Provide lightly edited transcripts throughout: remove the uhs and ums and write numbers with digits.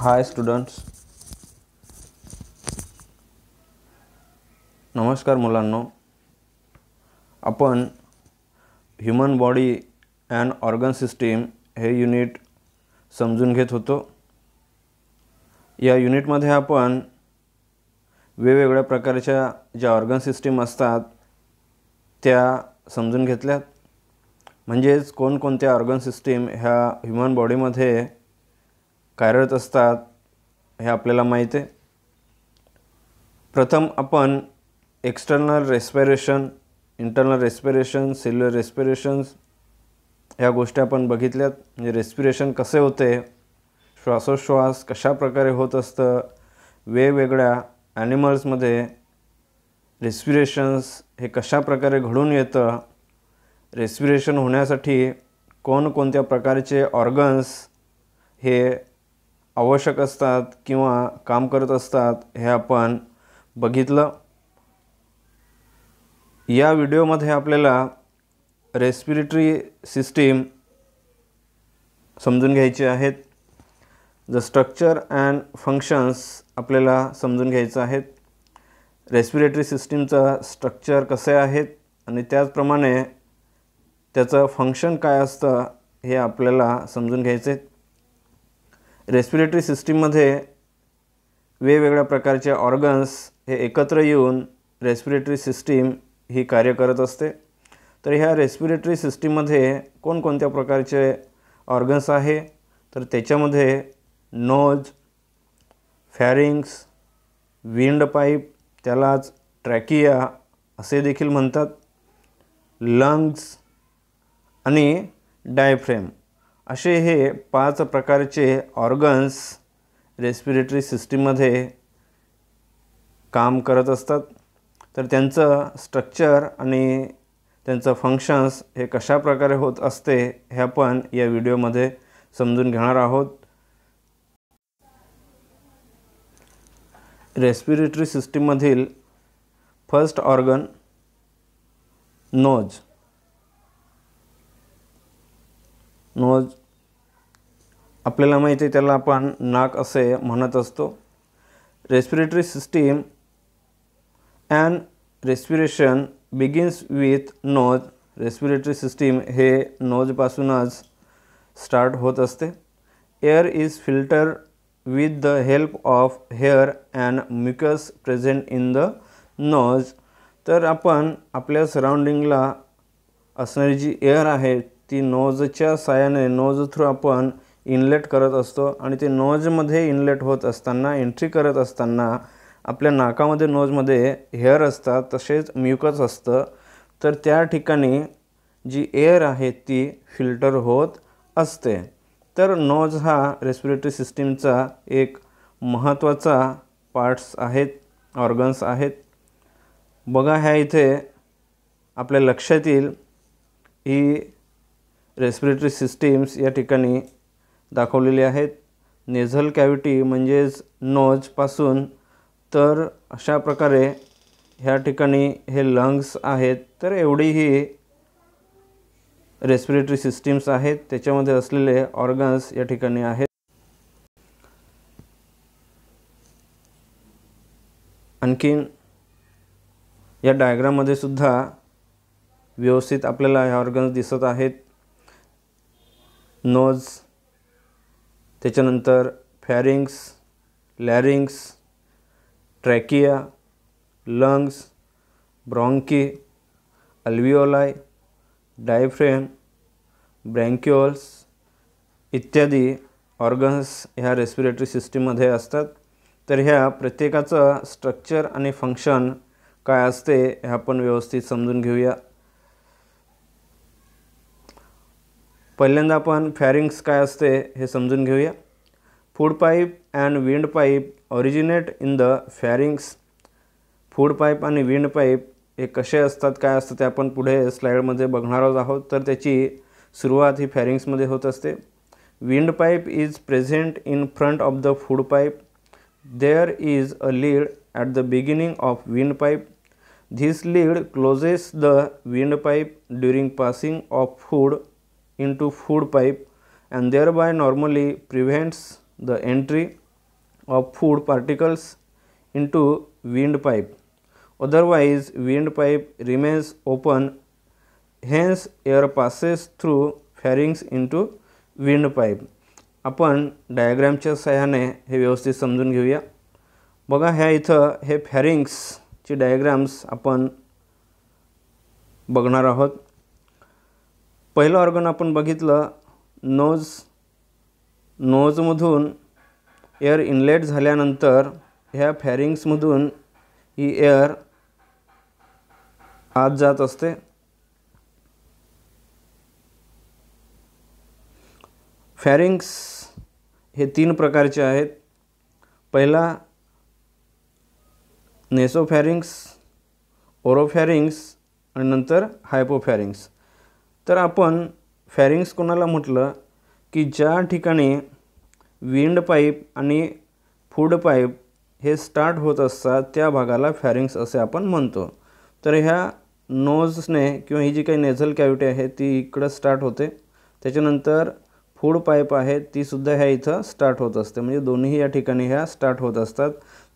हाय students, नमस्कार मुलांनो. आपण human body and organ system हे युनिट समजून घेत होतो. या युनिटमध्ये आपण वेगवेगळ्या प्रकारच्या ज्या ऑर्गन सिस्टीम असतात त्या समजून घेतल्यात. म्हणजेच कोणकोणत्या ऑर्गन सिस्टीम ह्या ह्यूमन बॉडीमध्ये कार्यरत असतात हे आपल्याला माहिती आहे. प्रथम आपण external respiration, internal respiration, cellular respirations ह्या गोष्टी आपण बघितल्यात. म्हणजे रेस्पिरेशन कसे होते, श्वासोश्वास कशा प्रकारे होत असतं, वेगवेगळ्या ॲनिमल्समध्ये रेस्पिरेशन्स हे कशा प्रकारे घडून येतं, रेस्पिरेशन होण्यासाठी कोणकोणत्या प्रकारचे ऑर्गन्स हे आवश्यक असतात किंवा काम करत असतात हे आपण बघितलं. या व्हिडिओमध्ये आपल्याला रेस्पिरेटरी सिस्टीम समजून घ्यायचे आहेत. द स्ट्रक्चर अँड फंक्शन्स आपल्याला समजून घ्यायचं आहेत. रेस्पिरेटरी सिस्टीमचं स्ट्रक्चर कसे आहेत आणि त्याचप्रमाणे त्याचं फंक्शन काय असतं हे आपल्याला समजून घ्यायचे. रेस्पिरेटरी सिस्टीममध्ये वेगवेगळ्या प्रकारचे ऑर्गन्स हे एकत्र येऊन रेस्पिरेटरी सिस्टीम ही कार्य करत असते. तर ह्या रेस्पिरेटरी सिस्टीममध्ये कोणकोणत्या प्रकारचे ऑर्गन्स आहे तर त्याच्यामध्ये नोज, फॅरिंग्स, विंड पाईप, त्यालाच ट्रॅकिया असे देखील म्हणतात, लंग्स आणि डायफ्रेम असे हे 5 प्रकारचे ऑर्गन्स रेस्पिरेटरी सिस्टीममध्ये काम करत असतात. तर त्यांचं स्ट्रक्चर आणि त्यांचं फंक्शन्स हे कशा प्रकारे होत असते हे आपण या व्हिडिओमध्ये समजून घेणार आहोत. रेस्पिरेटरी सिस्टीममधील फर्स्ट ऑर्गन नोज. नोज आपल्याला माहिती आहे, त्याला आपण नाक असे म्हणत असतो. Respiratory system and respiration begins with nose. Respiratory system हे नोजपासूनच स्टार्ट होत असते. Air is filter with the help of hair and mucus present in the nose. तर आपण आपल्या सराउंडिंगला असणारी जी एअर आहे ती नोजच्या साहाय्याने, नोज थ्रू आपण इनलेट करत असतो आणि ते नोजमध्ये इनलेट होत असताना, एंट्री करत असताना आपल्या नाकामध्ये, नोजमध्ये हेअर असतात, तसेच म्युकस असतं. तर त्या ठिकाणी जी एअर आहे ती फिल्टर होत असते. तर नोज हा रेस्पिरेटरी सिस्टीमचा एक महत्त्वाचा पार्ट्स आहेत, ऑर्गन्स आहेत. बघा, ह्या इथे आपल्या लक्षात येईल ही रेस्पिरेटरी सिस्टीम्स या ठिकाणी दाखवलेली आहेत. नेझल कॅव्हिटी म्हणजेच नोजपासून, तर अशा प्रकारे ह्या ठिकाणी हे लंग्स आहेत. तर एवढी ही रेस्पिरेटरी सिस्टीम्स आहेत, त्याच्यामध्ये असलेले ऑर्गन्स या ठिकाणी आहेत. आणखीन या डायग्राममध्ये सुद्धा व्यवस्थित आपल्याला हे ऑर्गन्स दिसत आहेत. नोज, त्याच्यानंतर pharynx, लॅरिंग्स, trachea, lungs, bronchi, अल्विओलाई, diaphragm, ब्रँक्युअल्स इत्यादी ऑर्गन्स ह्या रेस्पिरेटरी सिस्टीममध्ये असतात. तर ह्या प्रत्येकाचं स्ट्रक्चर आणि फंक्शन काय असते हे आपण व्यवस्थित समजून घेऊया. पहिल्यांदा आपण फॅरिंग्स काय असते हे समजून घेऊया. Food pipe and wind pipe originate in the pharynx. Food pipe आणि विंड पाईप हे कसे असतात, काय असतं ते आपण पुढे स्लाईडमध्ये बघणार आहोत. तर त्याची सुरुवात ही फॅरिंग्समध्ये होत असते. Windpipe is present in front of the food pipe. There is a lid at the beginning of windpipe. This lid closes the windpipe during passing of food into food pipe and thereby normally prevents the entry of food particles into windpipe. Otherwise, windpipe remains open. Hence, air passes through pharynx into windpipe. आपण डायग्रामच्या सहाय्याने हे व्यवस्थित समजून घेऊया. बघा, ह्या इथं हे फॅरिंग्सची डायग्राम्स आपण बघणार आहोत. पहिलं ऑर्गन आपण बघितलं नोज. नोजमधून एअर इनलेट झाल्यानंतर ह्या फॅरिंग्समधून ही एअर आत जात असते. फॅरिंग्स हे 3 प्रकारचे आहेत. पहिला नेसोफॅरिंग्स, ओरोफॅरिंग्स आणि नंतर हायपोफॅरिंग्स. तर आपण फॅरिंग्स कोणाला म्हटलं की ज्या ठिकाणी विंड पाईप आणि फूड पाईप हे स्टार्ट होत असतात त्या भागाला फॅरिंग्स असे आपण म्हणतो. तर ह्या नोजने किंवा ही जी काही नेझल कॅव्हिटी आहे ती इकडं स्टार्ट होते. त्याच्यानंतर फूड पाईप आहे ती सुद्धा ह्या इथं स्टार्ट होत असते. म्हणजे दोन्ही या ठिकाणी ह्या स्टार्ट होत असतात.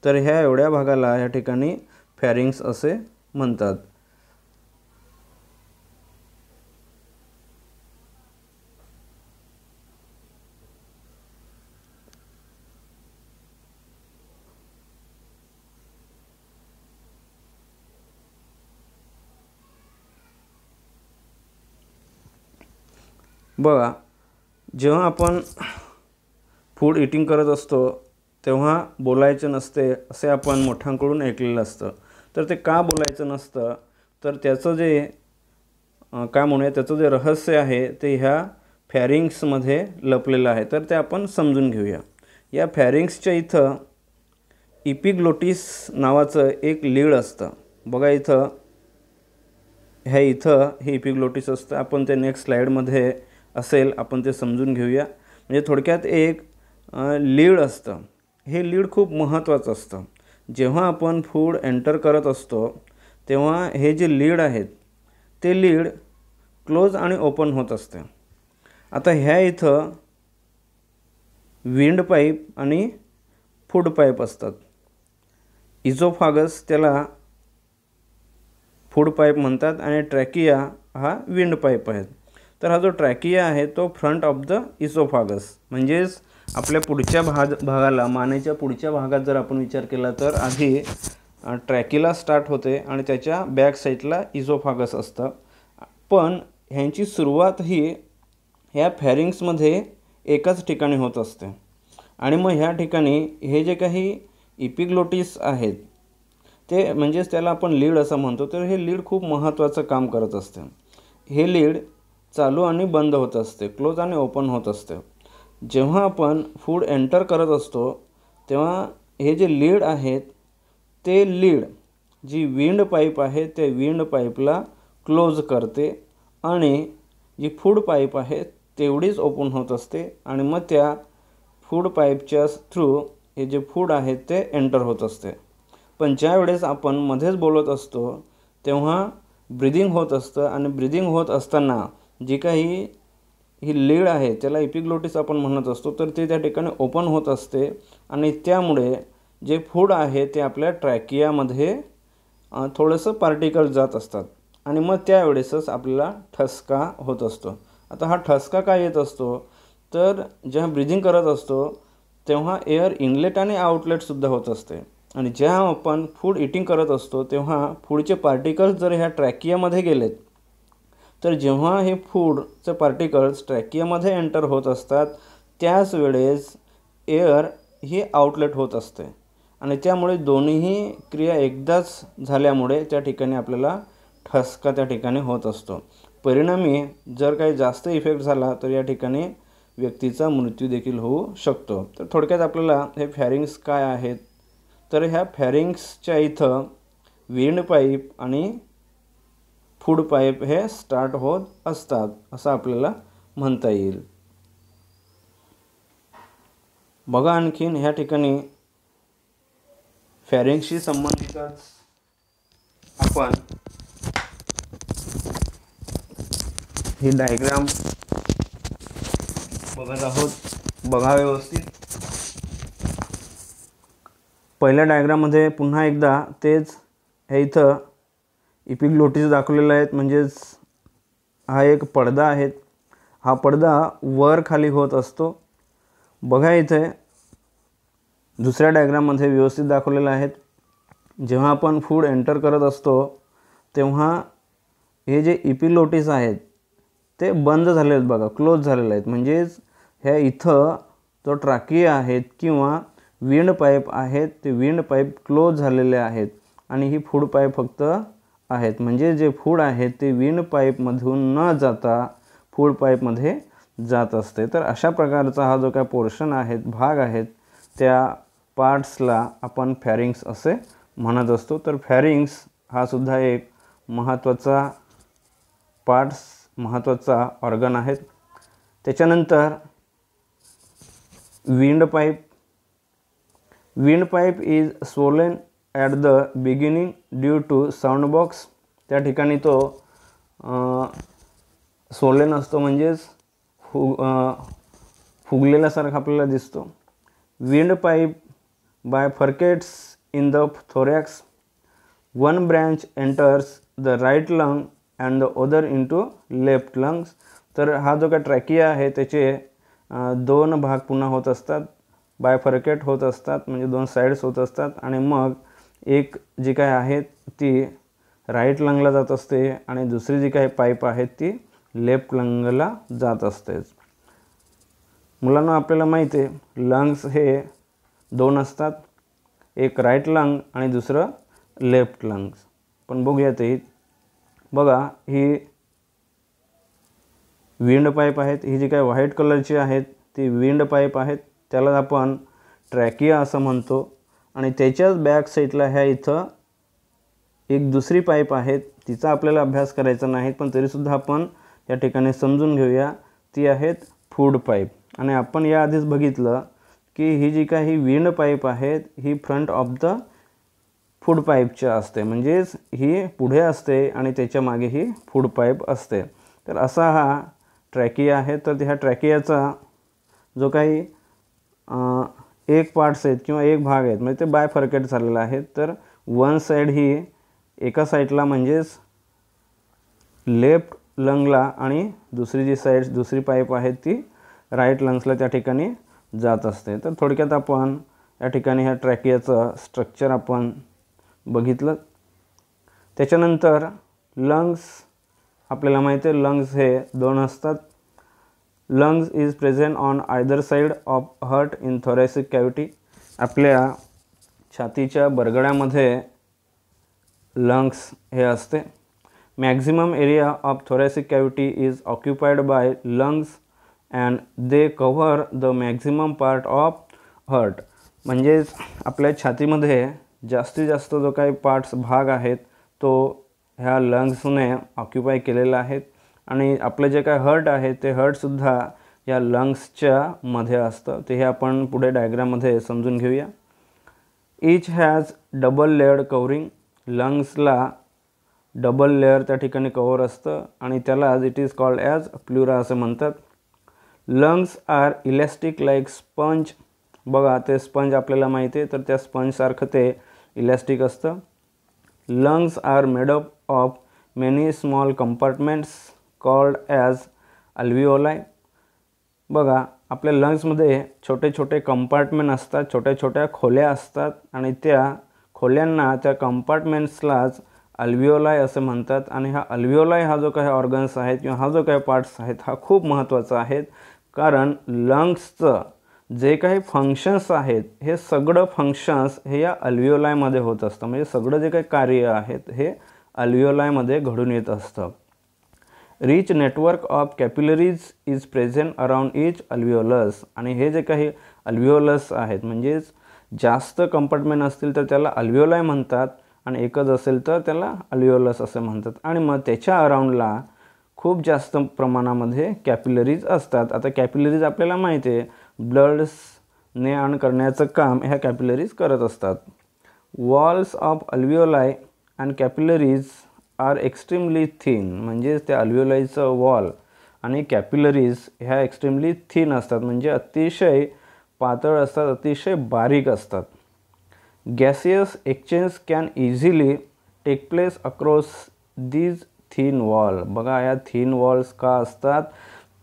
तर ह्या एवढ्या भागाला या ठिकाणी फॅरिंग्स असे म्हणतात. बघा, जेव्हा आपण फूड इटिंग करत असतो तेव्हा बोलायचं नसते असे आपण मोठ्यांकडून ऐकलेलं असतं. तर ते का बोलायचं नसतं, तर त्याचं जे काय म्हणूया त्याचं जे रहस्य आहे ते ह्या फॅरिंग्समध्ये लपलेलं आहे. तर ते आपण समजून घेऊया. या फॅरिंग्सच्या इथं इपिग्लोटिस नावाचं एक लीड असतं. बघा इथं इथं हे इपिग्लोटिस असतं. आपण ते नेक्स्ट स्लाईडमध्ये असेल, आपण ते समजून घेऊया. म्हणजे थोडक्यात एक लीड असतं. हे लीड खूप महत्त्वाचं असतं. जेव्हा आपण फूड एंटर करत असतो तेव्हा हे जे लीड आहेत ते लीड क्लोज आणि ओपन होत असते. आता ह्या इथं विंड पाईप आणि फूड पाईप असतात. इझोफागस त्याला फूड पाईप म्हणतात आणि ट्रॅकिया हा विंड पाईप आहे. तर हा जो ट्रॅकिया आहे तो फ्रंट ऑफ द इझोफागस, म्हणजेच आपल्या पुढच्या भागाला, मानेच्या पुढच्या भागात जर आपण विचार केला तर आधी ट्रॅकिला स्टार्ट होते आणि त्याच्या बॅक साईडला इझोफागस असतं. पण ह्यांची सुरुवात ही ह्या फॅरिंग्समध्ये एकाच ठिकाणी होत असते. आणि मग ह्या ठिकाणी हे जे काही इपिग्लोटिस आहेत ते म्हणजेच त्याला आपण लीड असं म्हणतो. तर हे लीड खूप महत्त्वाचं काम करत असते. हे लीड चालू आणि बंद होत असते, क्लोज आणि ओपन होत असते. जेव्हा आपण फूड एंटर करत असतो तेव्हा हे जे लीड आहेत ते लीड जी विंड पाईप आहे ते विंड पाईपला क्लोज करते आणि जी फूड पाईप आहे तेवढीच ओपन होत असते. आणि मग त्या फूड पाईपच्या थ्रू हे जे फूड आहे ते एंटर होत असते. पण ज्या वेळेस आपण मध्येच बोलत असतो तेव्हा ब्रीदिंग होत असतं आणि ब्रीदिंग होत असताना जी काही ही लीड आहे त्याला इपिग्लोटिस आपण म्हणत असतो. तर ते त्या ठिकाणी ओपन होत असते आणि त्यामुळे जे फूड आहे ते आपल्या ट्रॅकियामध्ये थोडंसं पार्टिकल जात असतात आणि मग त्यावेळेसच आपल्याला ठसका होत असतो. आता हा ठसका काय येत असतो, तर जेव्हा ब्रीदिंग करत असतो तेव्हा एअर इनलेट आणि आउटलेटसुद्धा होत असते. आणि जेव्हा आपण फूड इटिंग करत असतो तेव्हा फूडचे पार्टिकल्स जर ह्या ट्रॅकियामध्ये गेलेत तर जेव्हा हे फूडचे पार्टिकल्स ट्रॅकियामध्ये एंटर होत असतात त्याच वेळेस एअर ही आउटलेट होत असते आणि त्यामुळे दोन्हीही क्रिया एकदाच झाल्यामुळे त्या ठिकाणी आपल्याला ठसका त्या ठिकाणी होत असतो. परिणामी जर काही जास्त इफेक्ट झाला तर या ठिकाणी व्यक्तीचा मृत्यू देखील होऊ शकतो. तर थोडक्यात आपल्याला हे फॅरिंग्स काय आहेत, तर ह्या फॅरिंग्सच्या इथं विंड पाईप आणि फूड पाईप हे स्टार्ट होत असतात असं आपल्याला म्हणता येईल. बघा, आणखीन ह्या ठिकाणी फॅरिंग्सशी संबंधितच आपण ही डायग्राम बघत आहोत. बघा व्यवस्थित. पहिल्या डायग्राममध्ये पुन्हा एकदा तेच हे इथं इपिग्लोटिस दाखवलेलं आहेत, म्हणजेच हा एक पडदा आहे. हा पडदा वर खाली होत असतो. बघा इथे दुसऱ्या डायग्राममध्ये व्यवस्थित दाखवलेलं आहे. जेव्हा आपण फूड एंटर करत असतो तेव्हा हे जे इपिग्लोटिस आहेत ते बंद झालेले आहेत बघा, क्लोज झालेले आहेत. म्हणजेच ह्या इथं जो ट्राकिया आहेत किंवा विंड पाईप आहेत ते विंड पाईप क्लोज झालेले आहेत आणि ही फूड पाईप फक्त आहेत. म्हणजे जे फूड आहे ते विंड पाईपमधून न जाता फूड पाईपमध्ये जात असते. तर अशा प्रकारचा हा जो काय पोर्शन आहेत, भाग आहेत, त्या पार्ट्सला आपण फॅरिंग्स असे म्हणत असतो. तर फॅरिंग्स हा सुद्धा एक महत्त्वाचा महत्त्वाचा ऑर्गन आहे. त्याच्यानंतर windpipe is swollen at the beginning due to sound box. त्या ठिकाणी तो स्वोलन असतो, म्हणजेच फुगलेल्यासारखा आपल्याला दिसतो. Windpipe bifurcates in the thorax. One branch enters the right lung and the other into left lungs. तर हा जो काय ट्रॅकिया आहे त्याचे दोन भाग पुन्हा होत असतात, बायफर्केट होत असतात, म्हणजे दोन साईड्स होत असतात आणि मग एक जी काय आहे ती राईट लंगला जात असते आणि दुसरी जी काही पाईप आहे ती लेफ्ट लंगला जात असते. मुलांना आपल्याला माहिती आहे लंग्स हे दोन असतात, एक राईट लंग आणि दुसरं लेफ्ट लंग्स. पण बघूया ते बघा, ही विंड पाईप आहेत. ही जी काय व्हाईट कलरची आहेत ती विंड पाईप आहेत, त्याला आपण ट्रॅकिया असं म्हणतो. आणि त्याच्याच बॅक साईडला ह्या इथं एक दुसरी पाईप आहे, तिचा आपल्याला अभ्यास करायचा नाही, पण तरीसुद्धा आपण या ठिकाणी समजून घेऊया. ती आहेत फूड पाईप. आणि आपण याआधीच बघितलं की ही जी काही विंड पाईप आहेत ही फ्रंट ऑफ द फूड पाईपच्या असते, म्हणजेच ही पुढे असते आणि त्याच्या मागे ही फूड पाईप असते. तर असा हा ट्रॅकिया आहे. तर ह्या ट्रॅकियाचा जो काही एक पार्ट्स आहेत किंवा एक भाग आहेत म्हणजे ते बायफर्केट झालेलं आहे. तर वन साईड ही एका साईडला म्हणजेच लेफ्ट लंगला आणि दुसरी जी साईड दुसरी पाईप आहे ती राईट लंग्सला त्या ठिकाणी जात असते. तर थोडक्यात आपण या ठिकाणी ह्या ट्रॅकियाचं स्ट्रक्चर आपण बघितलं. त्याच्यानंतर लंग्स आपल्याला माहिती आहे लंग्स हे दोन असतात. Lungs is present on either side of heart in thoracic cavity. आपल्या छातीच्या बरगड्यामध्ये लंग्स हे असते. Maximum area of thoracic cavity is occupied by lungs and they cover the maximum part of heart. म्हणजेच आपल्या छातीमध्ये जास्तीत जास्त जो काही पार्ट्स भाग आहेत तो ह्या लंग्सने ऑक्युपाय केलेला आहे. आणि आपलं जे काय हार्ट आहे ते हार्टसुद्धा या लंग्सच्या मध्ये असतं. ते हे आपण पुढे डायग्राममध्ये समजून घेऊया. Each has double layered covering. लंग्सला डबल लेअर त्या ठिकाणी कवर असतं आणि त्याला it is called as pleura असं म्हणतात. Lungs are elastic like sponge. बघा ते स्पंज आपल्याला माहिती आहे, तर त्या स्पंजसारखं ते इलॅस्टिक असतं. Lungs are made up of many small compartments called as alveoli. बघा आपल्या लंग्समध्ये छोटे छोटे कंपार्टमेंट असतात, छोट्या छोट्या खोल्या असतात आणि त्या खोल्यांना त्या कंपार्टमेंट्सलाच अल्विओलाय असं म्हणतात. आणि हा अल्विओलाय हा जो काही ऑर्गन्स आहेत किंवा हा जो काही पार्ट्स आहेत हा खूप महत्त्वाचा आहे. कारण लंग्सचं जे काही फंक्शन्स आहेत हे सगळं फंक्शन्स हे या अल्विओलायमध्ये होत असतं. म्हणजे सगळं जे काही कार्य आहेत हे अल्विओलायमध्ये घडून येत असतं. Rich network of capillaries is present around each alveolus. आणि हे जे काही अल्विओलस आहेत म्हणजेच जास्त कंपार्टमेंट असतील तर त्याला अल्विओलाय म्हणतात आणि एकच असेल तर त्याला अल्विओलस असं म्हणतात. आणि मग त्याच्या अराउंडला खूप जास्त प्रमाणामध्ये कॅपिलरीज असतात. आता कॅपिलरीज आपल्याला माहिती आहे ब्लड्स ने आण करण्याचं काम ह्या कॅपिलरीज करत असतात. Walls of alveoli and capillaries are extremely thin. म्हणजेच त्या अल्विओलायचं वॉल आणि कॅपिलरीज ह्या एक्स्ट्रीमली थिन असतात, म्हणजे अतिशय पातळ असतात, अतिशय बारीक असतात. Gaseous exchange can easily take place across these thin wall. बघा या थिन वॉल्स का असतात,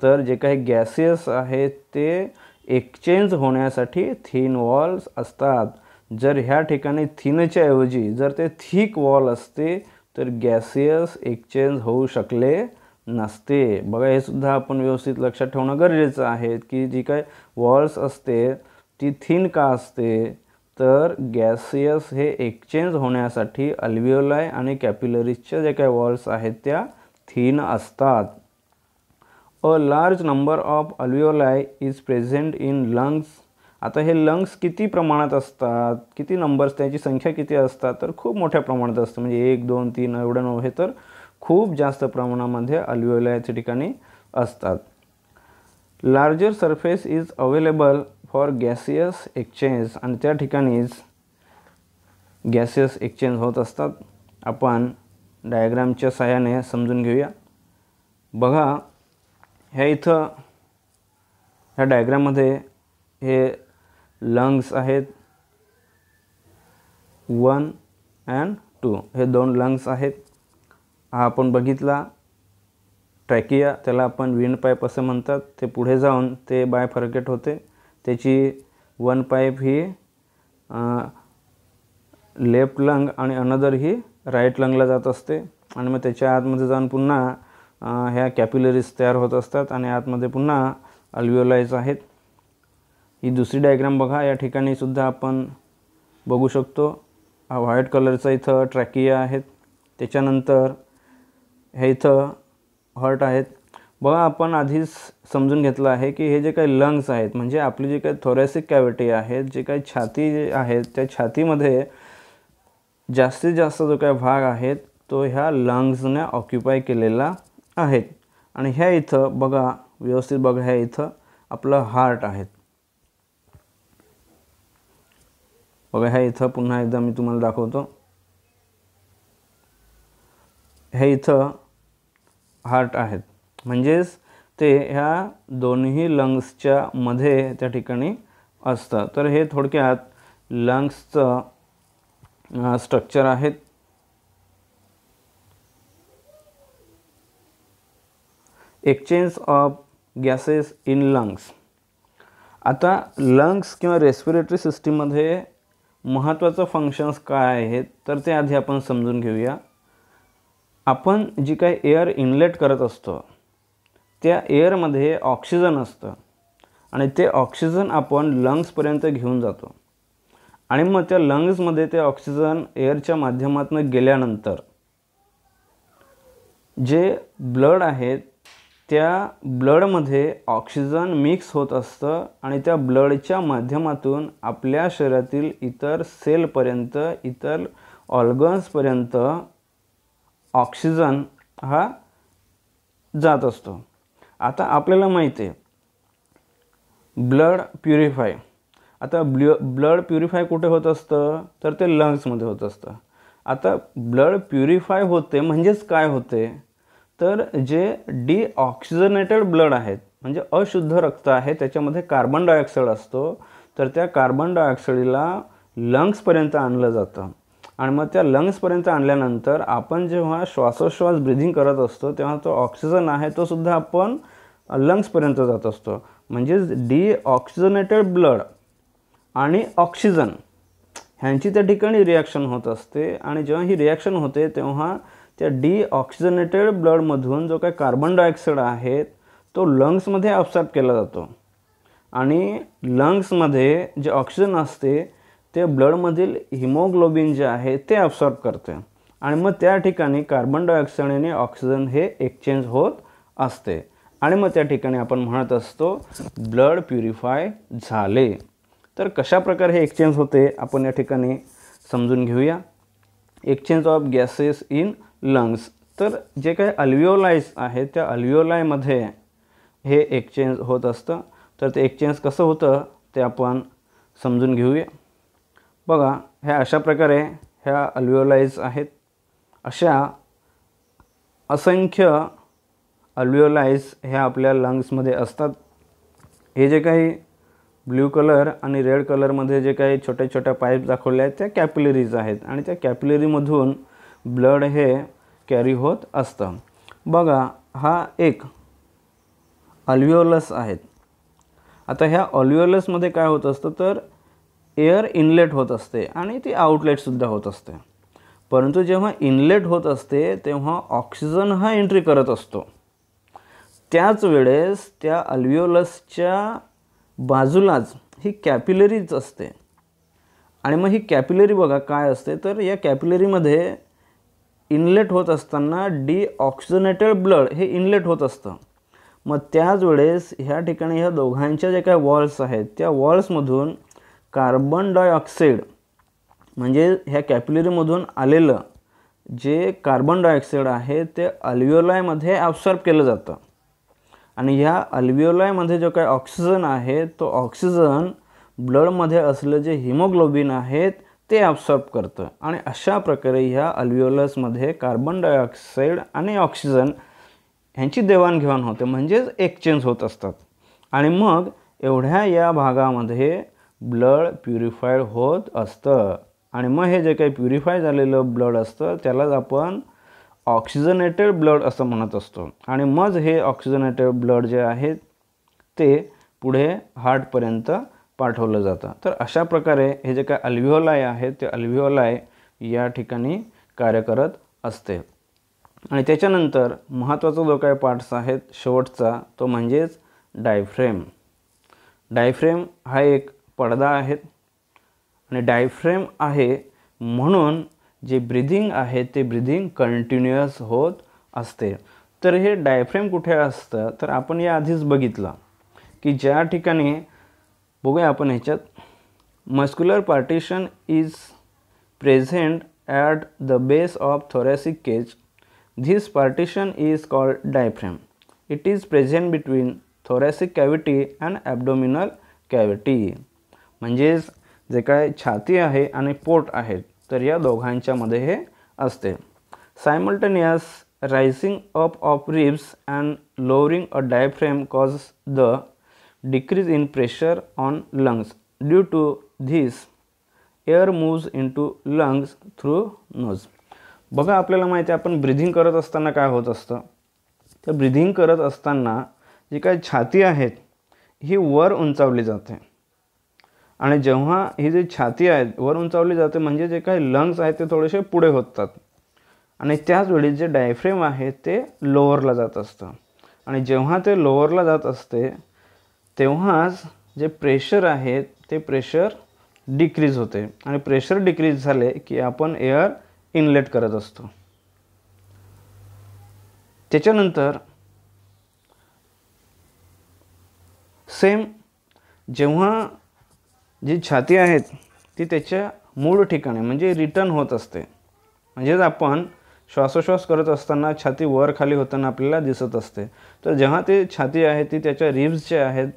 तर जे काही गॅसियस आहेत ते एक्सचेंज होण्यासाठी थिन वॉल्स असतात. जर ह्या ठिकाणी थिनच्या ऐवजी जर ते थिक वॉल असते तर गॅसियस एक्सचेंज होऊ शकले नसते. बघा हे सुद्धा आपण व्यवस्थित लक्षात ठेवणं गरजेचं आहे की जी काय वॉल्स असते ती थिन का असते, तर गॅसियस हे एक्सचेंज होण्यासाठी अल्व्हिओलाई आणि कॅपिलरीजच्या जे काही वॉल्स आहेत त्या थिन असतात. A large number of अल्व्हिओलाई is present in lungs. आता हे लंग्स किती प्रमाणात असतात, किती नंबर्स, त्याची संख्या किती असतात, तर खूप मोठ्या प्रमाणात असतं. म्हणजे 1 2 3 एवढं नव्हे तर खूप जास्त प्रमाणामध्ये अल्व्हिओलायच्या ठिकाणी असतात. Larger surface is available for gaseous exchange. आणि त्या ठिकाणीच गॅसियस एक्सचेंज होत असतात. आपण डायग्रामच्या सहाय्याने समजून घेऊया. बघा ह्या इथं ह्या डायग्राममध्ये हे लंग्स आहेत 1 and 2, हे 2 लंग्स आहेत. हा आपण बघितला ट्रॅकिया, त्याला आपण विंड पाईप असं म्हणतात. ते पुढे जाऊन ते बायफर्केट होते. त्याची 1 पाईप ही लेफ्ट लंग आणि अनदर ही राईट लंगला जात असते. आणि मग त्याच्या आतमध्ये जाऊन पुन्हा ह्या कॅपिलरीज तयार होत असतात आणि आतमध्ये पुन्हा अल्व्हिओलाईज आहेत. ही दुसरी डायग्राम बघा. या ठिकाणी सुद्धा आपण बघू शकतो हा व्हाईट कलरचा इथं ट्रॅकिया आहेत. त्याच्यानंतर हे इथं हर्ट आहेत. बघा आपण आधीच समजून घेतलं आहे की हे जे काही लंग्स आहेत म्हणजे आपली जे काही थोरॅसिक कॅव्हिटी आहेत, जे काही छाती आहेत, त्या छातीमध्ये जास्तीत जास्त जो काही भाग आहे तो ह्या लंग्सने ऑक्युपाय केलेला आहे. आणि ह्या इथं बघा व्यवस्थित बघा, ह्या इथं आपलं हार्ट आहे. बघा ह्या इथं पुन्हा एकदा मी तुम्हाला दाखवतो. हे इथं हार्ट आहेत म्हणजेच ते ह्या दोन्ही लंग्सच्या मध्ये त्या ठिकाणी असतं. तर हे थोडक्यात लंग्सचं स्ट्रक्चर आहेत. Exchange of gases in lungs. आता लंग्स किंवा रेस्पिरेटरी सिस्टीममध्ये महत्त्वाचं फंक्शन्स काय आहेत तर ते आधी आपण समजून घेऊया. आपण जी काही एअर इनलेट करत असतो त्या एअरमध्ये ऑक्सिजन असतं आणि ते ऑक्सिजन आपण लंग्सपर्यंत घेऊन जातो. आणि मग त्या लंग्समध्ये ते ऑक्सिजन एअरच्या माध्यमातून गेल्यानंतर जे ब्लड आहेत त्या ब्लडमध्ये ऑक्सिजन मिक्स होत असतं आणि त्या ब्लडच्या माध्यमातून आपल्या शरीरातील इतर सेलपर्यंत, इतर ऑर्गन्सपर्यंत ऑक्सिजन हा जात असतो. आता आपल्याला माहिती आहे ब्लड प्युरिफाय. आता ब्लड प्युरिफाय कुठे होत असतं तर ते लंग्समध्ये होत असतं. आता ब्लड प्युरिफाय होते म्हणजेच काय होते तर जे डिऑक्सिजनेटेड ब्लड आहेत म्हणजे अशुद्ध रक्त आहे त्याच्यामध्ये कार्बन डायऑक्साईड असतो, तर त्या कार्बन डायऑक्साईडला लंग्सपर्यंत आणलं जातं. आणि मग त्या लंग्सपर्यंत आणल्यानंतर आपण जेव्हा श्वासोश्वास ब्रिथिंग करत असतो तेव्हा तो ऑक्सिजन आहे तो सुद्धा आपण लंग्सपर्यंत जात असतो. म्हणजेच डिऑक्सिजनेटेड ब्लड आणि ऑक्सिजन ह्यांची त्या ठिकाणी रिॲक्शन होत असते. आणि जेव्हा ही रिॲक्शन होते तेव्हा त्या डिऑक्सिजनेटेड ब्लडमधून जो काही कार्बन डायऑक्साईड आहे तो लंग्समध्ये ॲब्सॉर्ब केला जातो. आणि लंग्समध्ये जे ऑक्सिजन असते ते ब्लडमधील हिमोग्लोबिन जे आहे ते ॲब्सॉर्ब करते. आणि मग त्या ठिकाणी कार्बन डायऑक्साईड आणि ऑक्सिजन हे एक्सचेंज होत असते. आणि मग त्या ठिकाणी आपण म्हणत असतो ब्लड प्युरिफाय झाले. तर कशा प्रकारे हे एक्सचेंज होते आपण या ठिकाणी समजून घेऊया. Exchange of gases in lungs. तर जे काही अल्व्हिओलाईज आहेत त्या अल्व्हिओलायमध्ये हे एक्सचेंज होत असतं. तर ते एक्सचेंज कसं होतं ते आपण समजून घेऊया. बघा ह्या अशा प्रकारे ह्या अल्व्हिओलाईज आहेत. अशा असंख्य अल्व्हिओलाईज ह्या आपल्या लंग्समध्ये असतात. हे जे काही ब्ल्यू कलर आणि रेड कलरमध्ये जे काही छोट्या छोट्या पाईप दाखवले आहेत त्या कॅपिलरीज आहेत आणि त्या कॅपिलरीमधून ब्लड हे कॅरी होत असतं. बघा, हा एक अल्व्हिओलस आहेत. आता ह्या अल्व्हिओलसमध्ये काय होत असतं तर एअर इनलेट होत असते आणि ती आउटलेटसुद्धा होत असते. परंतु जेव्हा इनलेट होत असते तेव्हा ऑक्सिजन हा एंट्री करत असतो. त्याच वेळेस त्या अल्व्हिओलसच्या बाजूलाच ही कॅपिलरीज असते आणि मग ही कॅपिलरी बघा काय असते तर या कॅपिलरीमध्ये इनलेट होत असताना डिऑक्सिजनेटेड ब्लड हे इनलेट होत असतं. मग त्याच वेळेस ह्या ठिकाणी ह्या दोघांच्या जे काही वॉल्स आहेत त्या वॉल्समधून कार्बन डायऑक्साईड म्हणजे ह्या कॅपिलरीमधून आलेलं जे कार्बन डायऑक्साईड आहे ते अल्व्हिओलायमध्ये ॲब्सॉर्ब केलं जातं आणि ह्या अल्व्हिओलायमध्ये जो काही ऑक्सिजन आहे तो ऑक्सिजन ब्लडमध्ये असलेलं जे हिमोग्लोबिन आहेत ते ॲब्सॉर्ब करतं आणि अशा प्रकारे ह्या अल्व्हिओलसमध्ये कार्बन डायऑक्साईड आणि ऑक्सिजन ह्यांची देवाणघेवाण होते, म्हणजेच एक्सचेंज होत असतात आणि मग एवढ्या या भागामध्ये ब्लड प्युरिफाईड होत असतं आणि मग हे जे काही प्युरिफाय झालेलं ब्लड असतं त्यालाच आपण ऑक्सिजनेटेड ब्लड असं म्हणत असतो आणि मग हे ऑक्सिजनेटेड ब्लड जे आहे ते पुढे हार्टपर्यंत पाठवलं जातं. तर अशा प्रकारे हे जे काय अल्व्हिओलाय आहे ते अल्व्हिओलाय या ठिकाणी कार्य करत असते. आणि त्याच्यानंतर महत्त्वाचा जो काही पार्ट्स आहेत शेवटचा तो म्हणजेच डायफ्रेम. डायफ्रेम हा एक पडदा आहे आणि डायफ्रेम आहे म्हणून जे ब्रीदिंग आहे ते ब्रीदिंग कंटिन्युअस होत असते. तर हे डायफ्रेम कुठे असतं तर आपण या आधीच बघितलं की ज्या ठिकाणी बघूया आपण ह्याच्यात muscular partition is present at the base of thoracic cage. This partition is called diaphragm. It is present between thoracic cavity and abdominal cavity. म्हणजेच जे काय छाती आहे आणि पोट आहे तर या दोघांच्या मध्ये हे असते. Simultaneous rising up of ribs and lowering a diaphragm causes the decrease in pressure on lungs. Due to this, air moves into lungs through nose. बघा, आपल्याला माहिती आहे आपण ब्रीदिंग करत असताना काय होत असतं तर ब्रीदिंग करत असताना जी काही छाती आहेत ही वर उंचावली जाते आणि जेव्हा ही जी छाती आहे वर उंचावली जाते म्हणजे जे काही लंग्स आहेत ते थोडेसे पुढे होतात आणि त्याच वेळी जे डायफ्रेम आहे ते लोअरला जात असतं आणि जेव्हा ते लोअरला जात असते तेव्हाच जे प्रेशर आहे ते प्रेशर डिक्रीज होते आणि प्रेशर डिक्रीज झाले की आपण एअर इनलेट करत असतो. त्याच्यानंतर सेम जेव्हा जी छाती आहेत ती त्याच्या मूळ ठिकाणी म्हणजे रिटर्न होत असते, म्हणजेच आपण श्वासोश्वास करत असताना छाती वर खाली होताना आपल्याला दिसत असते. तर जेव्हा ते छाती आहे ती त्याच्या रिब्स जे आहेत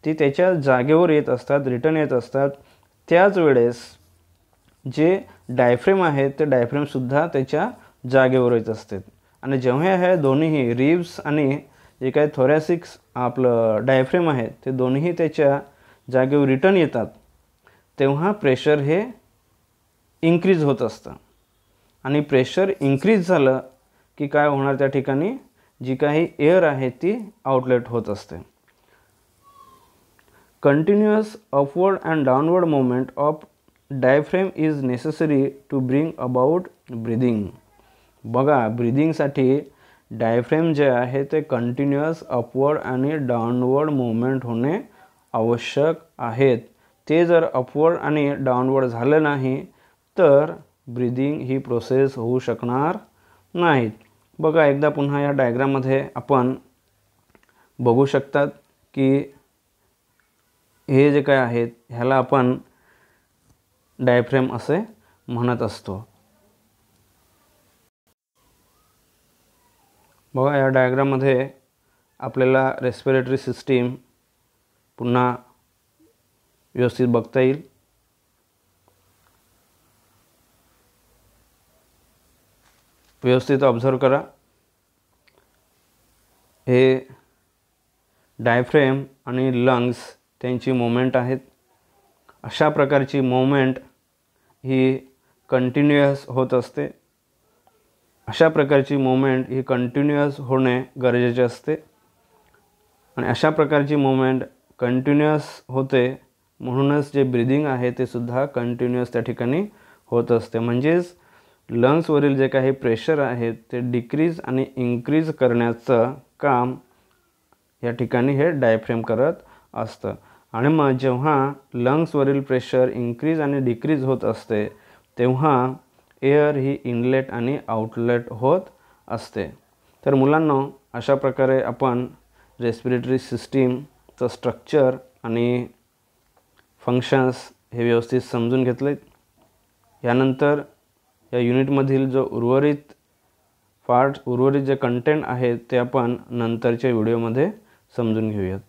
ती त्याच्या जागेवर येत असतात, रिटर्न येत असतात, त्याच वेळेस जे डायफ्रेम आहे ते डायफ्रेमसुद्धा त्याच्या जागेवर येत असतात आणि जेव्हा हे दोन्हीही रिब्स आणि जे काही थोरॅसिक्स आपलं डायफ्रेम आहे ते दोन्ही त्याच्या जागेवर रिटर्न येतात तेव्हा प्रेशर हे इन्क्रीज होत असतं आणि प्रेशर इन्क्रीज झालं की काय होणार त्या ठिकाणी जी काही एअर आहे ती आउटलेट होत असते. Continuous upward and downward movement of diaphragm is necessary to bring about breathing. बघा, ब्रीदिंगसाठी डायफ्रेम जे आहे ते कंटिन्युअस अपवर्ड आणि डाउनवर्ड मूवमेंट होणे आवश्यक आहेत. ते जर अपवर्ड आणि डाउनवर्ड झालं नाही तर ब्रीदिंग ही प्रोसेस होऊ शकणार नाहीत. बघा, एकदा पुन्हा या डायग्राममध्ये आपण बघू शकतात की हे जे काय आहेत ह्याला आपण डायफ्रेम असे म्हणत असतो. बघा, या डायग्राममध्ये आपल्याला रेस्पिरेटरी सिस्टीम पुन्हा व्यवस्थित बघता येईल. व्यवस्थित ऑब्झर्व करा. हे डायफ्रेम आणि लंग्स त्यांची मोमेंट आहेत. अशा प्रकारची मोमेंट ही कंटिन्युअस होत असते. अशा प्रकारची मोमेंट ही कंटिन्युअस होणे गरजेचे असते आणि अशा प्रकारची मोमेंट कंटिन्युअस होते म्हणूनच जे ब्रीदिंग आहे ते सुद्धा कंटिन्युअस त्या ठिकाणी होत असते. म्हणजेच लंग्सवरील जे काही प्रेशर आहे ते डिक्रीज आणि इन्क्रीज करण्याचं काम या ठिकाणी हे डायफ्रेम करत असतं. आणि मग जेव्हा लंग्सवरील प्रेशर इन्क्रीज आणि डिक्रीज होत असते तेव्हा एअर ही इनलेट आणि आउटलेट होत असते. तर मुलांनो, अशा प्रकारे आपण रेस्पिरेटरी सिस्टीमचं स्ट्रक्चर आणि फंक्शन्स हे व्यवस्थित समजून घेतले. यानंतर या युनिटमधील जो उर्वरित जे कंटेंट आहे ते आपण नंतरच्या व्हिडिओमध्ये समजून घेऊयात.